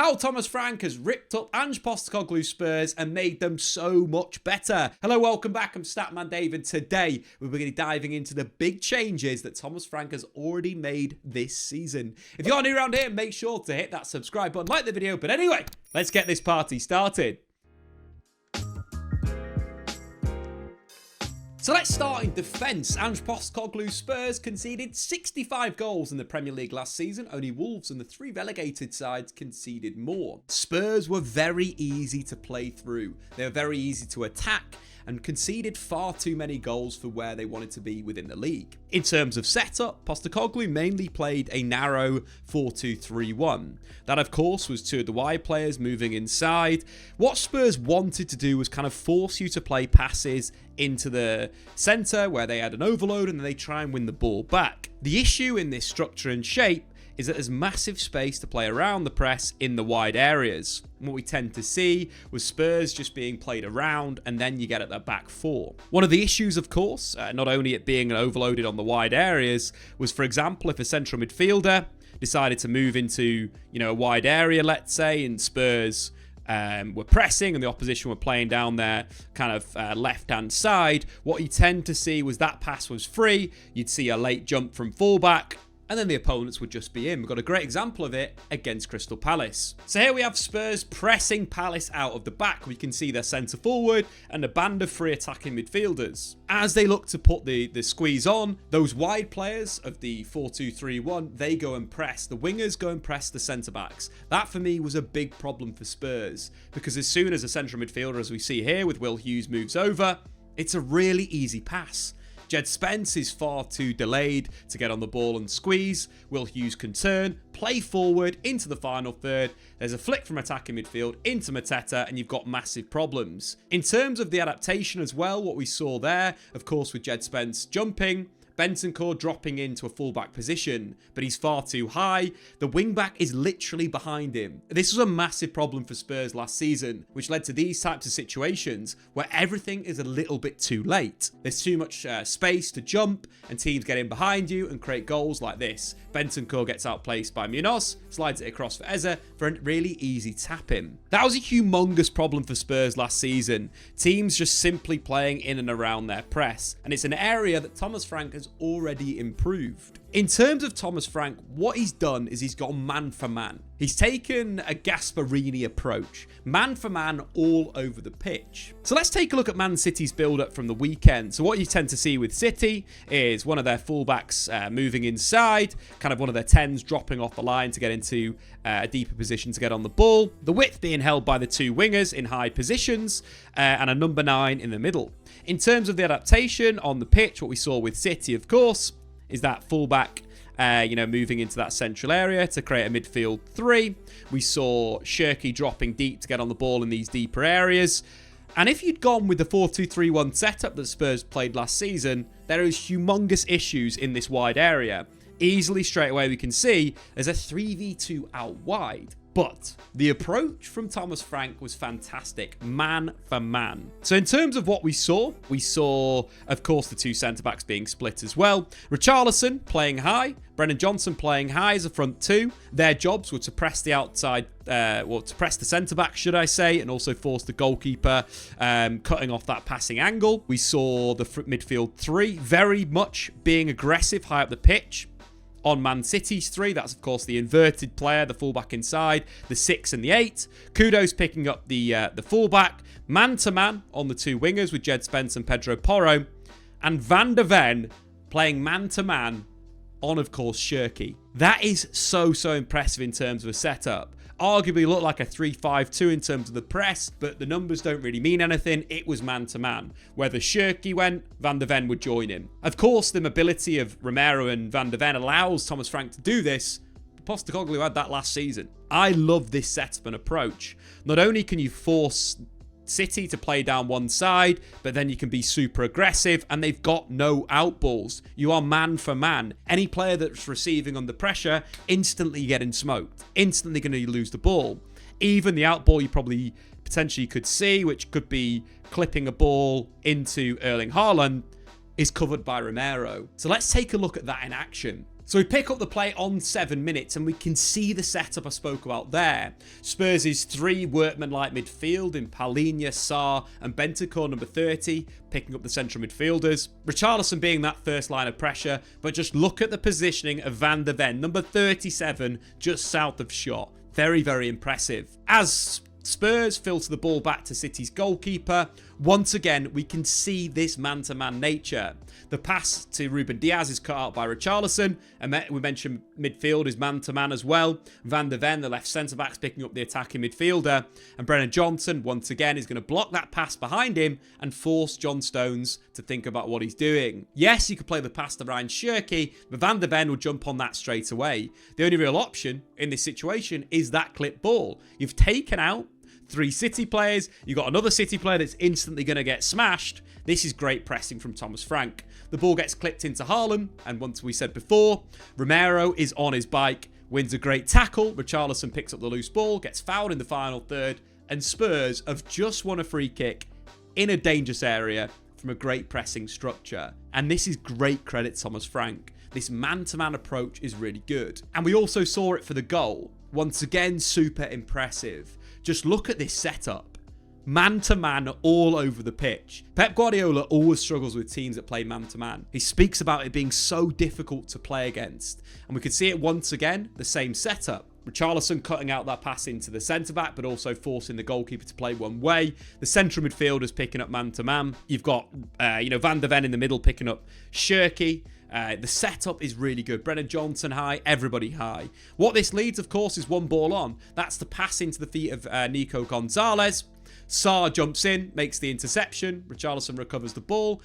how Thomas Frank has ripped up Ange Postecoglu Spurs and made them so much better. Hello, welcome back. I'm Statman Dave, and today we're going to be diving into the big changes that Thomas Frank has already made this season. If you're new around here, make sure to hit that subscribe button, like the video. But anyway, let's get this party started. So let's start in defence. Ange Postecoglu Spurs conceded 65 goals in the Premier League last season. Only Wolves and the three relegated sides conceded more. Spurs were very easy to play through. They were very easy to attack and conceded far too many goals for where they wanted to be within the league. In terms of setup, Postecoglu mainly played a narrow 4-2-3-1. That, of course, was two of the wide players moving inside. What Spurs wanted to do was kind of force you to play passes into the centre where they had an overload and then they try and win the ball back. The issue in this structure and shape is that there's massive space to play around the press in the wide areas. And what we tend to see was Spurs just being played around, and then you get at their back four. One of the issues, of course, not only it being overloaded on the wide areas, was, for example, if a central midfielder decided to move into, a wide area, let's say, and Spurs were pressing and the opposition were playing down their kind of left-hand side, what you tend to see was that pass was free. You'd see a late jump from fullback, and then the opponents would just be in. We've got a great example of it against Crystal Palace. So here we have Spurs pressing Palace out of the back. We can see their centre forward and a band of free attacking midfielders. As they look to put the squeeze on, those wide players of the 4-2-3-1, they go and press. The wingers go and press the centre backs. That for me was a big problem for Spurs, because as soon as a central midfielder, as we see here with Will Hughes, moves over, it's a really easy pass. Jed Spence is far too delayed to get on the ball and squeeze. Will Hughes can turn, play forward into the final third. There's a flick from attacking midfield into Mateta, and you've got massive problems. In terms of the adaptation as well, what we saw there, of course, with Jed Spence jumping, Bentancur dropping into a fullback position, but he's far too high. The wingback is literally behind him. This was a massive problem for Spurs last season, which led to these types of situations where everything is a little bit too late. There's too much space to jump, and teams get in behind you and create goals like this. Bentancur gets outplaced by Munoz, slides it across for Eze for a really easy tap-in. That was a humongous problem for Spurs last season. Teams just simply playing in and around their press, and it's an area that Thomas Frank has already improved. In terms of Thomas Frank, what he's done is he's gone man for man. He's taken a Gasparini approach, man for man all over the pitch. So let's take a look at Man City's build-up from the weekend. So what you tend to see with City is one of their fullbacks moving inside, kind of one of their 10s dropping off the line to get into a deeper position to get on the ball. The width being held by the two wingers in high positions, and a number 9 in the middle. In terms of the adaptation on the pitch, what we saw with City, of course, is that fullback, moving into that central area to create a midfield 3. We saw Shirky dropping deep to get on the ball in these deeper areas. And if you'd gone with the 4-2-3-1 setup that Spurs played last season, there is humongous issues in this wide area. Easily, straight away, we can see there's a 3v2 out wide. But the approach from Thomas Frank was fantastic, man for man. So in terms of what we saw, of course, the two centre-backs being split as well. Richarlison playing high, Brennan Johnson playing high as a front two. Their jobs were to press the outside, to press the centre-back, should I say, and also force the goalkeeper cutting off that passing angle. We saw the midfield 3 very much being aggressive high up the pitch. On Man City's 3, that's of course the inverted player, the fullback inside, the 6 and the 8. Kudos picking up the fullback, man-to-man on the two wingers with Jed Spence and Pedro Porro, and Van de Ven playing man-to-man on, of course, Shirky. That is so impressive in terms of a setup. Arguably looked like a 3-5-2 in terms of the press, but the numbers don't really mean anything. It was man-to-man. Whether Shirky went, Van de Ven would join him. Of course, the mobility of Romero and Van de Ven allows Thomas Frank to do this. Postecoglu had that last season. I love this setup and approach. Not only can you force City to play down one side, but then you can be super aggressive, and they've got no outballs. You are man for man. Any player that's receiving under pressure, instantly getting smoked. Instantly going to lose the ball. Even the outball you probably potentially could see, which could be clipping a ball into Erling Haaland, is covered by Romero. So let's take a look at that in action. So we pick up the play on 7 minutes and we can see the setup I spoke about there. Spurs' 3 workman-like midfield in Palhinha, Sarr and Bentancur, number 30, picking up the central midfielders. Richarlison being that first line of pressure, but just look at the positioning of Van der Ven, number 37, just south of shot. Very, very impressive. As Spurs filter the ball back to City's goalkeeper, once again we can see this man-to-man nature. The pass to Ruben Diaz is cut out by Richarlison, and we mentioned midfield is man-to-man as well. Van der Ven, the left centre-back's picking up the attacking midfielder, and Brennan Johnson once again is going to block that pass behind him and force John Stones to think about what he's doing. Yes, you could play the pass to Ryan Shirky, but Van der Ven will jump on that straight away. The only real option in this situation is that clip ball. You've taken out 3 City players, you've got another City player that's instantly going to get smashed. This is great pressing from Thomas Frank. The ball gets clipped into Haaland, and once we said before, Romero is on his bike, wins a great tackle, Richarlison picks up the loose ball, gets fouled in the final third, and Spurs have just won a free kick in a dangerous area from a great pressing structure. And this is great credit to Thomas Frank. This man-to-man approach is really good. And we also saw it for the goal. Once again, super impressive. Just look at this setup. Man-to-man all over the pitch. Pep Guardiola always struggles with teams that play man-to-man. He speaks about it being so difficult to play against. And we could see it once again, the same setup. Richarlison cutting out that pass into the centre-back, but also forcing the goalkeeper to play one way. The central midfielders picking up man-to-man. You've got, Van der Ven in the middle picking up Shirky. The setup is really good. Brennan Johnson high, everybody high. What this leads, of course, is one ball on. That's the pass into the feet of Nico Gonzalez. Sarr jumps in, makes the interception. Richarlison recovers the ball.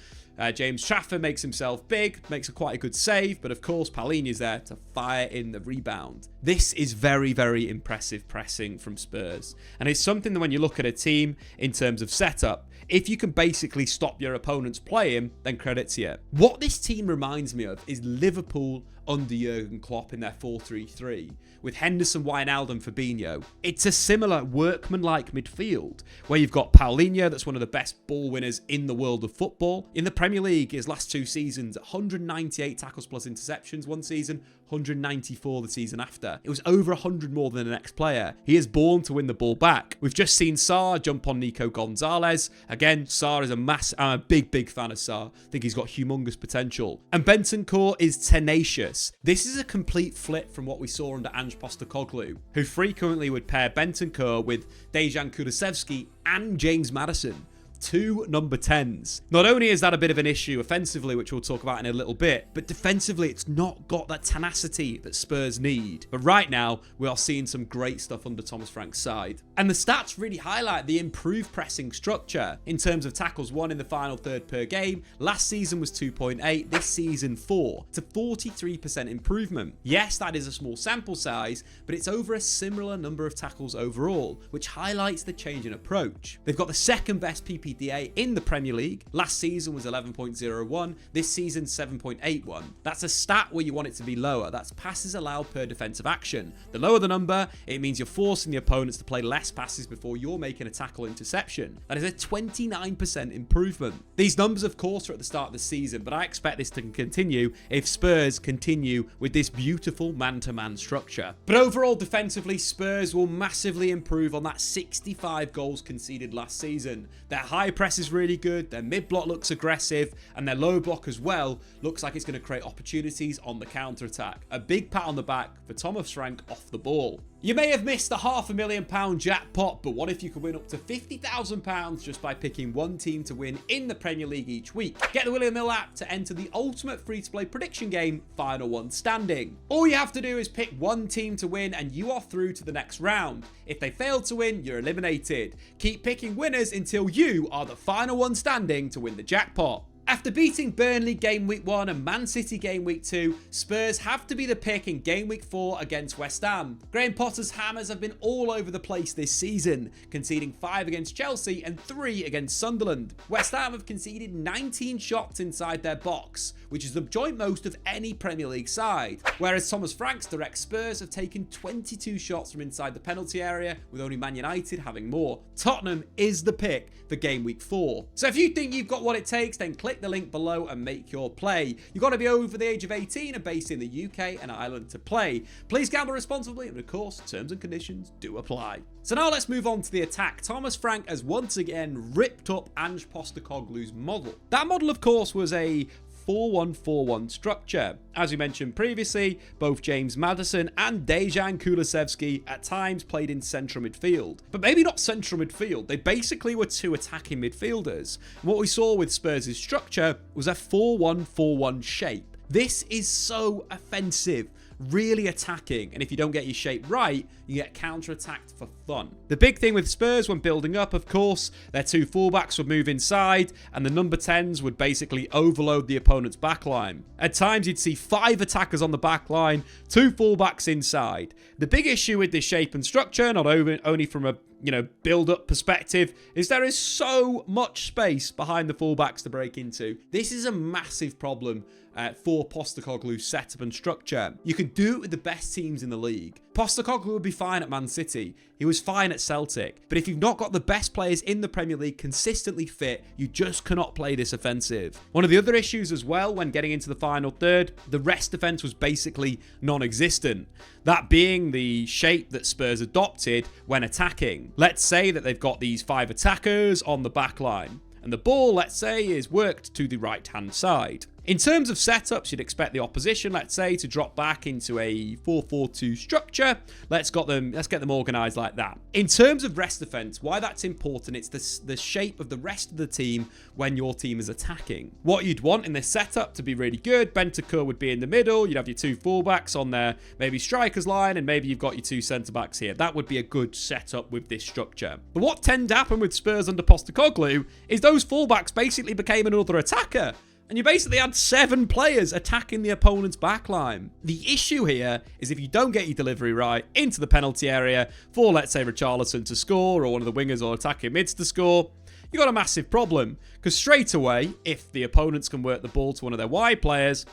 James Trafford makes himself big, makes quite a good save, but of course Palhinha is there to fire in the rebound. This is very, very impressive pressing from Spurs, and it's something that when you look at a team in terms of setup, if you can basically stop your opponent's playing, then credit to you. What this team reminds me of is Liverpool under Jurgen Klopp in their 4-3-3, with Henderson, Wijnaldum, Fabinho. It's a similar workman-like midfield, where you've got Palhinha, that's one of the best ball winners in the world of football. In the Premier League, his last 2 seasons, 198 tackles plus interceptions one season, 194 the season after. It was over 100 more than the next player. He is born to win the ball back. We've just seen Sarr jump on Nico Gonzalez. Again, Sarr is I'm a big fan of Sarr. I think he's got humongous potential. And Bentancur is tenacious. This is a complete flip from what we saw under Ange Postecoglu, who frequently would pair Bentancur with Dejan Kulusevski and James Maddison. 2 number 10s. Not only is that a bit of an issue offensively, which we'll talk about in a little bit, but defensively it's not got that tenacity that Spurs need. But right now, we are seeing some great stuff under Thomas Frank's side. And the stats really highlight the improved pressing structure in terms of tackles won in the final third per game. Last season was 2.8, this season 4, to 43% improvement. Yes, that is a small sample size, but it's over a similar number of tackles overall, which highlights the change in approach. They've got the second best PPDA in the Premier League. Last season was 11.01, this season 7.81. That's a stat where you want it to be lower. That's passes allowed per defensive action. The lower the number, it means you're forcing the opponents to play less passes before you're making a tackle interception. That is a 29% improvement. These numbers, of course, are at the start of the season, but I expect this to continue if Spurs continue with this beautiful man-to-man structure. But overall, defensively, Spurs will massively improve on that 65 goals conceded last season. Their high press is really good, their mid-block looks aggressive, and their low block as well looks like it's going to create opportunities on the counter-attack. A big pat on the back for Thomas Frank off the ball. You may have missed the £500,000 jackpot, but what if you could win up to £50,000 just by picking one team to win in the Premier League each week? Get the William Hill app to enter the ultimate free-to-play prediction game, Final One Standing. All you have to do is pick one team to win and you are through to the next round. If they fail to win, you're eliminated. Keep picking winners until you are the final one standing to win the jackpot. After beating Burnley game week 1 and Man City game week 2, Spurs have to be the pick in game week 4 against West Ham. Graham Potter's Hammers have been all over the place this season, conceding 5 against Chelsea and 3 against Sunderland. West Ham have conceded 19 shots inside their box, which is the joint most of any Premier League side, whereas Thomas Frank's direct Spurs have taken 22 shots from inside the penalty area, with only Man United having more. Tottenham is the pick for game week 4. So if you think you've got what it takes, then click click the link below and make your play. You've got to be over the age of 18 and based in the UK and Ireland to play. Please gamble responsibly, and of course, terms and conditions do apply. So now let's move on to the attack. Thomas Frank has once again ripped up Ange Postecoglu's model. That model, of course, was a 4-1-4-1 structure. As we mentioned previously, both James Maddison and Dejan Kulusevski at times played in central midfield. But maybe not central midfield, they basically were two attacking midfielders. And what we saw with Spurs' structure was a 4-1-4-1 shape. This is so offensive, really attacking, and if you don't get your shape right, you get counter-attacked for fun. The big thing with Spurs when building up, of course, their two fullbacks would move inside, and the number 10s would basically overload the opponent's backline. At times, you'd see 5 attackers on the backline, 2 fullbacks inside. The big issue with this shape and structure, not only from a build-up perspective, is there is so much space behind the fullbacks to break into. This is a massive problem for Postecoglu's setup and structure. You can do it with the best teams in the league. Postecoglu would be fine at Man City. He was fine at Celtic. But if you've not got the best players in the Premier League consistently fit, you just cannot play this offensive. One of the other issues as well when getting into the final third, the rest defence was basically non-existent. That being the shape that Spurs adopted when attacking. Let's say that they've got these 5 attackers on the back line, and the ball, let's say, is worked to the right-hand side. In terms of setups, you'd expect the opposition, let's say, to drop back into a 4-4-2 structure. Let's get them organised like that. In terms of rest defence, why that's important, it's the shape of the rest of the team when your team is attacking. What you'd want in this setup to be really good, Bentancur would be in the middle, you'd have your 2 fullbacks on there, maybe strikers line, and maybe you've got your 2 centre-backs here. That would be a good setup with this structure. But what tended to happen with Spurs under Postecoglu is those fullbacks basically became another attacker. And you basically had 7 players attacking the opponent's backline. The issue here is if you don't get your delivery right into the penalty area for, let's say, Richarlison to score or one of the wingers or attacking mids to score, you got a massive problem. Because straight away, if the opponents can work the ball to one of their wide players,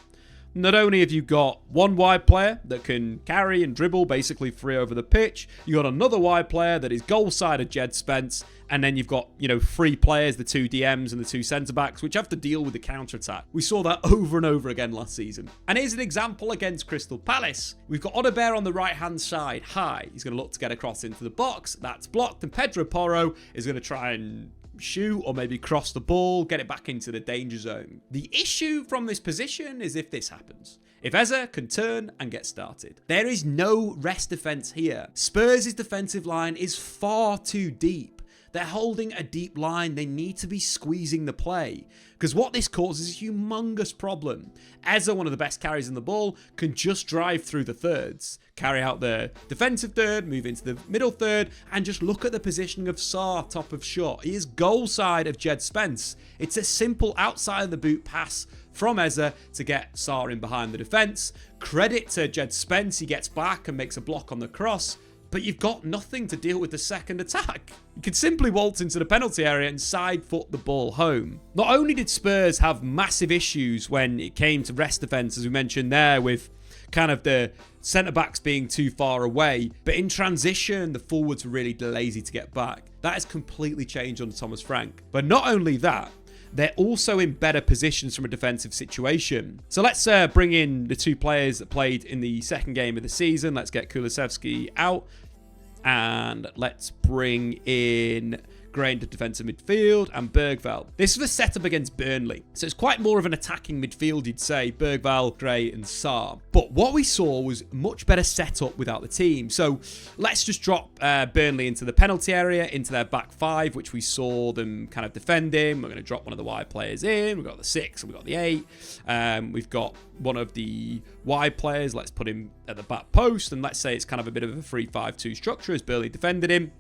not only have you got one wide player that can carry and dribble basically free over the pitch, you got another wide player that is goal side of Jed Spence, and then you've got, 3 players, the 2 DMs and the 2 centre-backs, which have to deal with the counter-attack. We saw that over and over again last season. And here's an example against Crystal Palace. We've got Odobert on the right-hand side, high. He's going to look to get across into the box. That's blocked, and Pedro Porro is going to try and shoot or maybe cross the ball, get it back into the danger zone. The issue from this position is if this happens. If Eze can turn and get started. There is no rest defence here. Spurs' defensive line is far too deep. They're holding a deep line. They need to be squeezing the play. Because what this causes is a humongous problem. Eze, one of the best carries in the ball, can just drive through the thirds. Carry out the defensive third, move into the middle third, and just look at the positioning of Sarr, top of shot. He is goal side of Jed Spence. It's a simple outside of the boot pass from Eze to get Sarr in behind the defence. Credit to Jed Spence. He gets back and makes a block on the cross. But you've got nothing to deal with the second attack. You could simply waltz into the penalty area and side foot the ball home. Not only did Spurs have massive issues when it came to rest defence, as we mentioned there, with kind of the centre-backs being too far away, but in transition, the forwards were really lazy to get back. That has completely changed under Thomas Frank. But not only that, they're also in better positions from a defensive situation. So let's bring in the 2 players that played in the second game of the season. Let's get Kulusevski out. And let's bring in Gray into defensive midfield and Bergvall. This was a setup against Burnley. So it's quite more of an attacking midfield, you'd say. Bergvall, Gray and Sarr. But what we saw was much better setup without the team. So let's just drop Burnley into the penalty area, into their back 5, which we saw them kind of defending. We're going to drop one of the wide players in. We've got the 6 and we've got the 8. We've got one of the wide players. Let's put him at the back post. And let's say it's kind of a bit of a 3-5-2 structure as Burnley defended him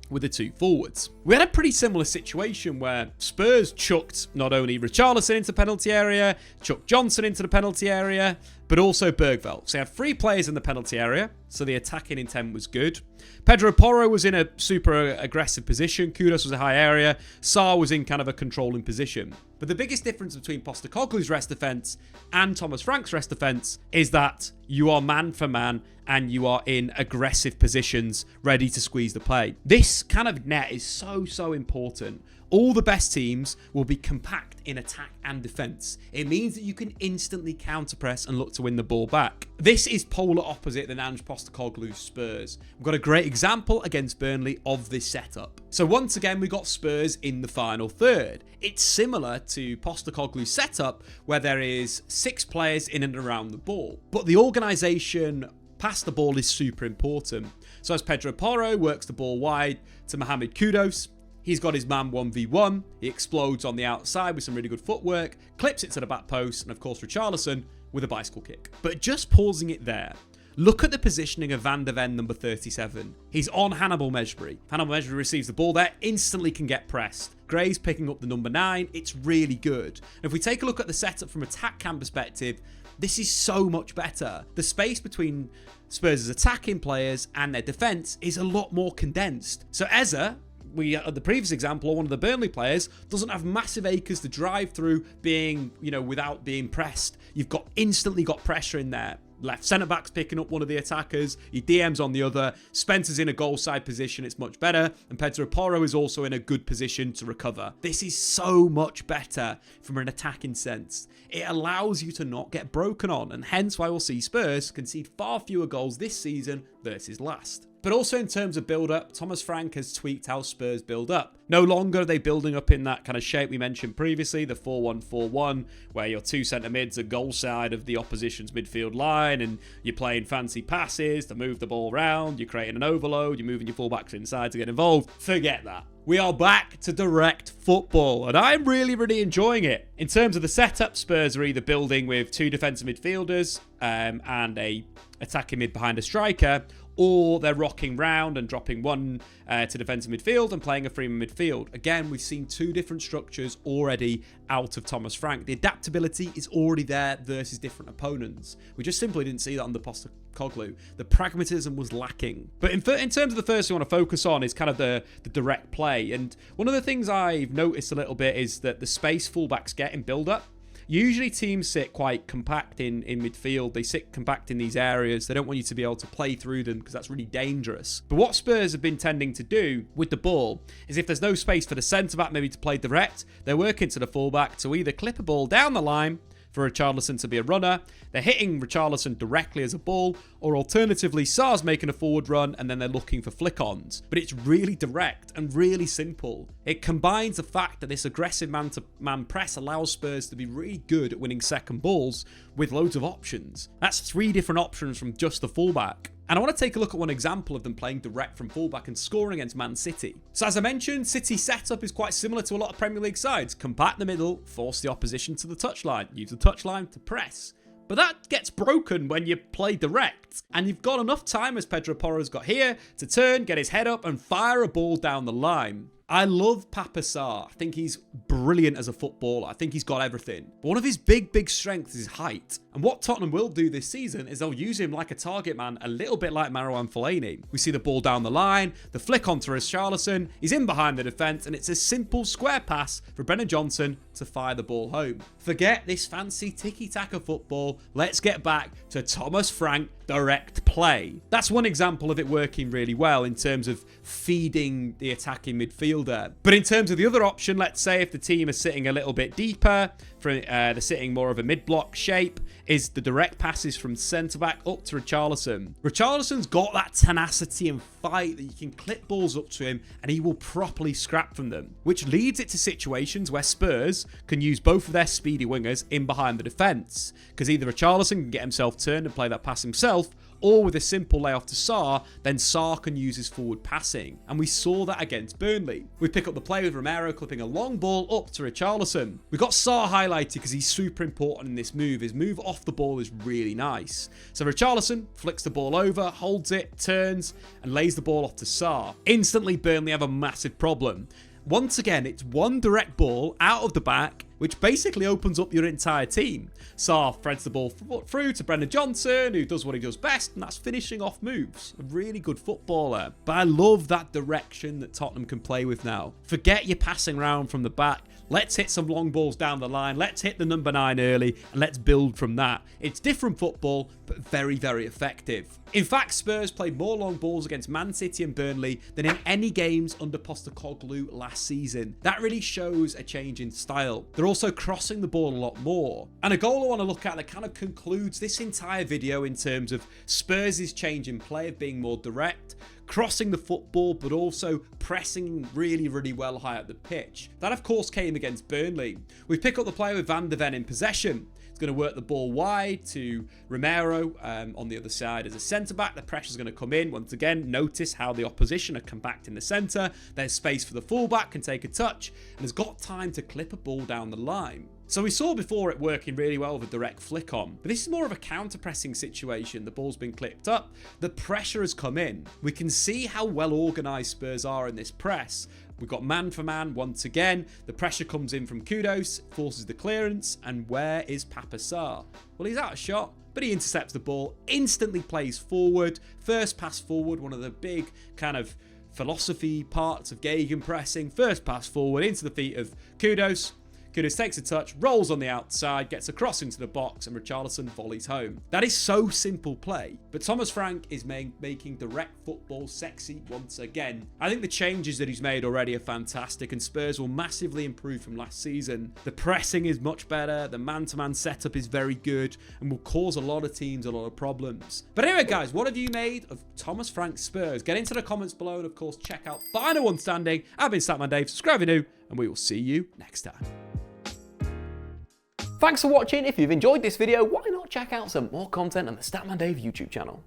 with the 2 forwards. We had a pretty similar situation where Spurs chucked not only Richarlison into the penalty area, chucked Johnson into the penalty area, but also Bergvall. So they had 3 players in the penalty area, so the attacking intent was good. Pedro Porro was in a super aggressive position. Kudus was a high area. Sarr was in kind of a controlling position. But the biggest difference between Postecoglu's rest defence and Thomas Frank's rest defence is that you are man for man and you are in aggressive positions ready to squeeze the play. This kind of net is so important All the best teams will be compact in attack and defence. It means that you can instantly counter-press and look to win the ball back. This is polar opposite than Ange Postecoglu's Spurs. We've got a great example against Burnley of this setup. So once again, we got Spurs in the final third. It's similar to Postecoglu's setup where there is 6 players in and around the ball. But the organisation past the ball is super important. So as Pedro Porro works the ball wide to Mohamed Kudus, he's got his man 1v1. He explodes on the outside with some really good footwork, clips it to the back post, and of course Richarlison with a bicycle kick. But just pausing it there, look at the positioning of Van de Ven, number 37. He's on Hannibal Mejbri. Hannibal Mejbri receives the ball there, instantly can get pressed. Gray's picking up the number 9. It's really good. And if we take a look at the setup from attack cam perspective, this is so much better. The space between Spurs' attacking players and their defence is a lot more condensed. So Eza, the previous example, one of the Burnley players, doesn't have massive acres to drive through without being pressed. You've instantly got pressure in there. Left centre-back's picking up one of the attackers. He DMs on the other. Spencer's in a goal side position. It's much better. And Pedro Porro is also in a good position to recover. This is so much better from an attacking sense. It allows you to not get broken on. And hence why we'll see Spurs concede far fewer goals this season versus last. But also in terms of build-up, Thomas Frank has tweaked how Spurs build up. No longer are they building up in that kind of shape we mentioned previously, the 4-1-4-1, where your 2 centre mids are goal side of the opposition's midfield line, and you're playing fancy passes to move the ball around, you're creating an overload, you're moving your fullbacks inside to get involved. Forget that. We are back to direct football, and I'm really, really enjoying it. In terms of the setup, Spurs are either building with 2 defensive midfielders and a attacking mid behind a striker, or they're rocking round and dropping 1 to defensive midfield and playing a Freeman midfield. Again, we've seen 2 different structures already out of Thomas Frank. The adaptability is already there versus different opponents. We just simply didn't see that under Postecoglu. The pragmatism was lacking. But in terms of the first thing I want to focus on is kind of the direct play. And one of the things I've noticed a little bit is that the space fullbacks get in build-up. Usually teams sit quite compact in midfield. They sit compact in these areas. They don't want you to be able to play through them because that's really dangerous. But what Spurs have been tending to do with the ball is if there's no space for the centre-back maybe to play direct, they're working to the full-back to either clip a ball down the line for Richarlison to be a runner, they're hitting Richarlison directly as a ball, or alternatively Sarr's making a forward run and then they're looking for flick-ons. But it's really direct and really simple. It combines the fact that this aggressive man-to-man press allows Spurs to be really good at winning second balls with loads of options. That's 3 different options from just the fullback. And I want to take a look at one example of them playing direct from fullback and scoring against Man City. So as I mentioned, City's setup is quite similar to a lot of Premier League sides. Compact in the middle, force the opposition to the touchline, use the touchline to press. But that gets broken when you play direct. And you've got enough time, as Pedro Porro's got here, to turn, get his head up and fire a ball down the line. I love Papa Sarr. I think he's brilliant as a footballer. I think he's got everything. But one of his big strengths is height. And what Tottenham will do this season is they'll use him like a target man, a little bit like Marouane Fellaini. We see the ball down the line, the flick onto Richarlison, he's in behind the defence, and it's a simple square pass for Brennan Johnson to fire the ball home. Forget this fancy tiki-taka football. Let's get back to Thomas Frank direct play. That's one example of it working really well in terms of feeding the attacking midfielder. But in terms of the other option, let's say if the team is sitting a little bit deeper, they're sitting more of a mid-block shape, is the direct passes from centre-back up to Richarlison. Richarlison's got that tenacity and fight that you can clip balls up to him and he will properly scrap from them, which leads it to situations where Spurs can use both of their speedy wingers in behind the defence, because either Richarlison can get himself turned and play that pass himself, or with a simple layoff to Sarr, then Sarr can use his forward passing. And we saw that against Burnley. We pick up the play with Romero clipping a long ball up to Richarlison. We got Sarr highlighted because he's super important in this move. His move off the ball is really nice. So Richarlison flicks the ball over, holds it, turns, and lays the ball off to Sarr. Instantly, Burnley have a massive problem. Once again, it's one direct ball out of the back, which basically opens up your entire team. Sarr threads the ball through to Brendan Johnson, who does what he does best, and that's finishing off moves. A really good footballer. But I love that direction that Tottenham can play with now. Forget your passing around from the back. Let's hit some long balls down the line. Let's hit the number 9 early, and let's build from that. It's different football, but very, very effective. In fact, Spurs played more long balls against Man City and Burnley than in any games under Postecoglu last season. That really shows a change in style. They're also crossing the ball a lot more. And a goal I want to look at that kind of concludes this entire video in terms of Spurs' change in play of being more direct, crossing the football, but also pressing really, really well high up the pitch. That, of course, came against Burnley. We pick up the player with Van de Ven in possession. He's going to work the ball wide to Romero on the other side as a centre-back. The pressure's going to come in. Once again, notice how the opposition are compact in the centre. There's space for the fullback, can take a touch, and has got time to clip a ball down the line. So we saw before it working really well with a direct flick on, but this is more of a counter-pressing situation. The ball's been clipped up, the pressure has come in. We can see how well organised Spurs are in this press. We've got man for man once again. The pressure comes in from Kudos, forces the clearance, and where is Papa Sarr? Well, he's out of shot, but he intercepts the ball, instantly plays forward. First pass forward, one of the big kind of philosophy parts of gegenpressing. First pass forward into the feet of Kudos. Kudos takes a touch, rolls on the outside, gets a cross into the box, and Richarlison volleys home. That is so simple play, but Thomas Frank is making direct football sexy once again. I think the changes that he's made already are fantastic, and Spurs will massively improve from last season. The pressing is much better, the man-to-man setup is very good, and will cause a lot of teams a lot of problems. But anyway, guys, what have you made of Thomas Frank's Spurs? Get into the comments below, and of course, check out Final One Standing. I've been Statman Dave, subscribe if you're new, and we will see you next time. Thanks for watching. If you've enjoyed this video, why not check out some more content on the Statman Dave YouTube channel.